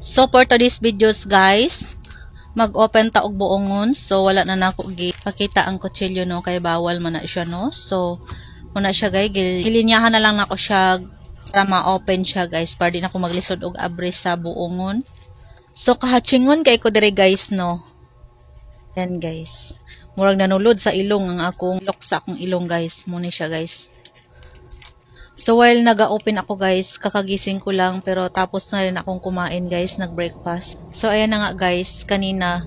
So for today's videos guys, mag-open ta og buongon. So wala na nako pakita ang kutsilyo no kay bawal man na siya no. So muna siya guys, gilinyahan na lang nako siya para ma-open siya guys, para di na ko maglisod og abre sa buongon. So kahatsingon kay ko dire guys no. Yan guys. Murag nanulod sa ilong ang akong lock sa akong ilong guys. Muna siya guys. So while naga-open ako guys, kakagising ko lang pero tapos na rin akong kumain guys, nag-breakfast. So ayan na nga guys, kanina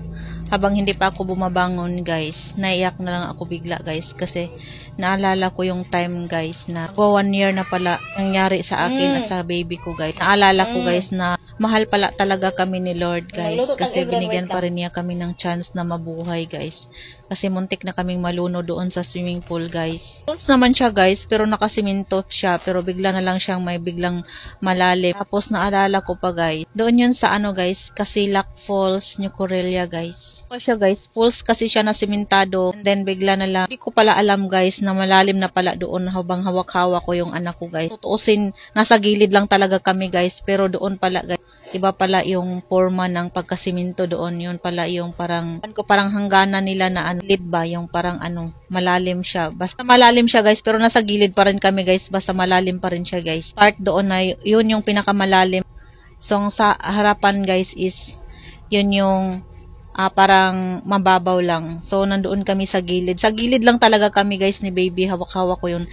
habang hindi pa ako bumabangon guys, naiyak na lang ako bigla guys kasi naalala ko yung time guys na 1 year na pala nangyari sa akin at sa baby ko guys. Naalala ko guys na mahal pala talaga kami ni Lord guys kasi binigyan pa rin niya kami ng chance na mabuhay guys. Kasi muntik na kaming maluno doon sa swimming pool guys. Falls naman siya guys pero nakasiminto siya pero bigla na lang siyang may biglang malalim. Tapos naalala ko pa guys, doon yun sa ano guys, Casilac Falls, New Corellia guys. So siya guys, falls kasi siya na simentado and then bigla na lang. Hindi ko pala alam guys na malalim na pala doon habang hawak-hawak ko yung anak ko guys. Tutuusin, nasa gilid lang talaga kami guys pero doon pala guys. Iba pala yung forma ng pagkasiminto doon. Yun pala yung parang hangganan nila na ano, lid ba? Yung parang ano, malalim siya. Basta malalim siya guys, pero nasa gilid pa rin kami guys. Basta malalim pa rin siya guys. Part doon na yun yung pinakamalalim. So sa harapan guys is yun yung parang mababaw lang. So nandoon kami sa gilid. Sa gilid lang talaga kami guys ni baby. Hawak-hawak ko yun.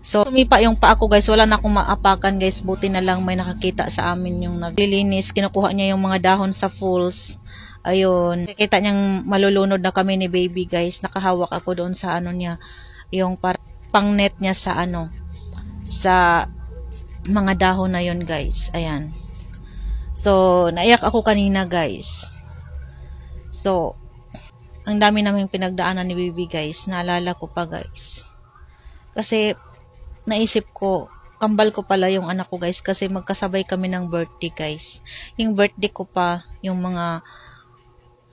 So, tumipa yung paa ko guys, wala na akong maapakan guys, buti na lang may nakakita sa amin yung naglilinis, kinukuha niya yung mga dahon sa falls, ayun, nakikita niyang malulunod na kami ni baby guys, nakahawak ako doon sa ano niya, yung pang net niya sa ano, sa mga dahon na yun guys, ayan. So, naiyak ako kanina guys. So, ang dami naming pinagdaanan ni baby guys, naalala ko pa guys. Kasi, naisip ko, kambal ko pala yung anak ko guys kasi magkasabay kami ng birthday guys. Yung birthday ko pa, yung mga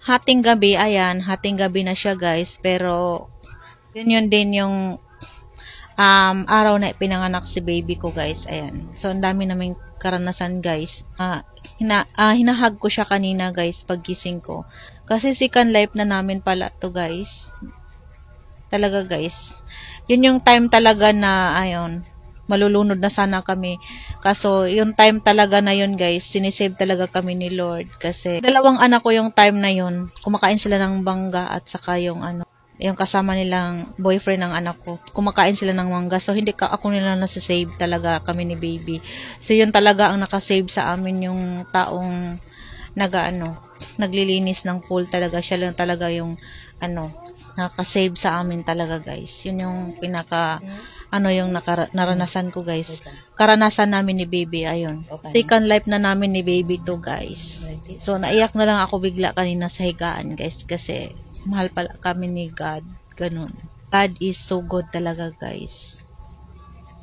hating gabi, ayan, hating gabi na siya guys. Pero, yun din yung araw na pinanganak si baby ko guys, ayan. So, ang dami naming karanasan guys. Hinahag ko siya kanina guys, paggising ko. Kasi second life na namin pala to guys. Talaga guys. Yun yung time talaga na, ayun, malulunod na sana kami. Kaso, yung time talaga na yun, guys, sinisave talaga kami ni Lord. Kasi, dalawang anak ko yung time na yun. Kumakain sila ng bangga at saka yung, ano, yung kasama nilang boyfriend ng anak ko. Kumakain sila ng mangga. So, hindi ako nila nasisave talaga kami ni baby. So, yun talaga ang nakasave sa amin yung taong naglilinis ng pool talaga. Siya lang talaga yung, nakasave sa amin talaga guys. Yun yung yung naranasan ko guys. Karanasan namin ni baby, ayun. Second life na namin ni baby to guys. So, naiyak na lang ako bigla kanina sa higaan guys. Kasi, mahal pala kami ni God. Ganun. God is so good talaga guys.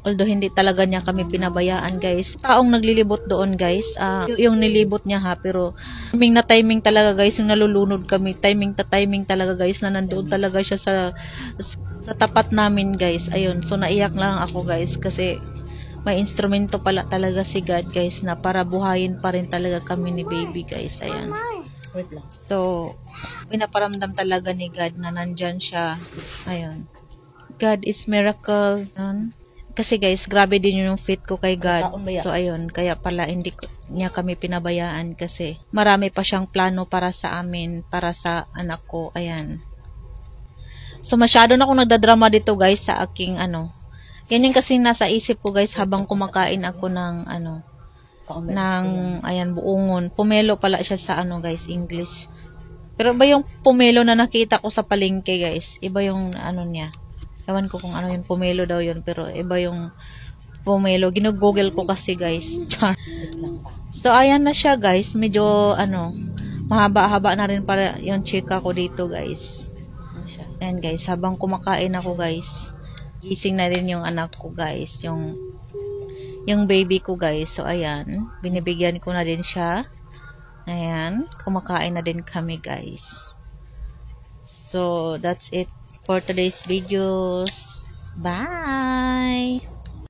Although hindi talaga niya kami pinabayaan guys. Taong naglilibot doon guys, yung nilibot niya ha, pero timing talaga guys, yung nalulunod kami, timing talaga guys, na nandoon talaga siya sa tapat namin guys, ayun. So naiyak lang ako guys, kasi may instrumento pala talaga si God guys, na para buhayin pa rin talaga kami ni baby guys, ayan. So, pinaparamdam talaga ni God na nandyan siya, ayun. God is miracle, kasi guys, grabe din yung faith ko kay God. So, ayun, kaya pala hindi niya kami pinabayaan kasi marami pa siyang plano para sa amin, para sa anak ko, ayan. So, masyado na akong nagdadrama dito guys sa aking ganyan kasi nasa isip ko guys habang kumakain ako ng ayan, buongon. Pomelo pala siya sa guys, English. Pero iba yung pomelo na nakita ko sa palengke guys. Iba yung niya. Ewan ko kung ano yung pomelo daw yun, pero iba yung pomelo. Ginugoogle ko kasi guys. So, ayan na siya guys. Medyo, mahaba-haba na rin para yung chika ko dito guys. Ayan guys, habang kumakain ako guys, gising na rin yung anak ko guys. Yung baby ko guys. So, ayan. Binibigyan ko na din siya. Ayan. Kumakain na din kami guys. So, that's it for today's videos. Bye!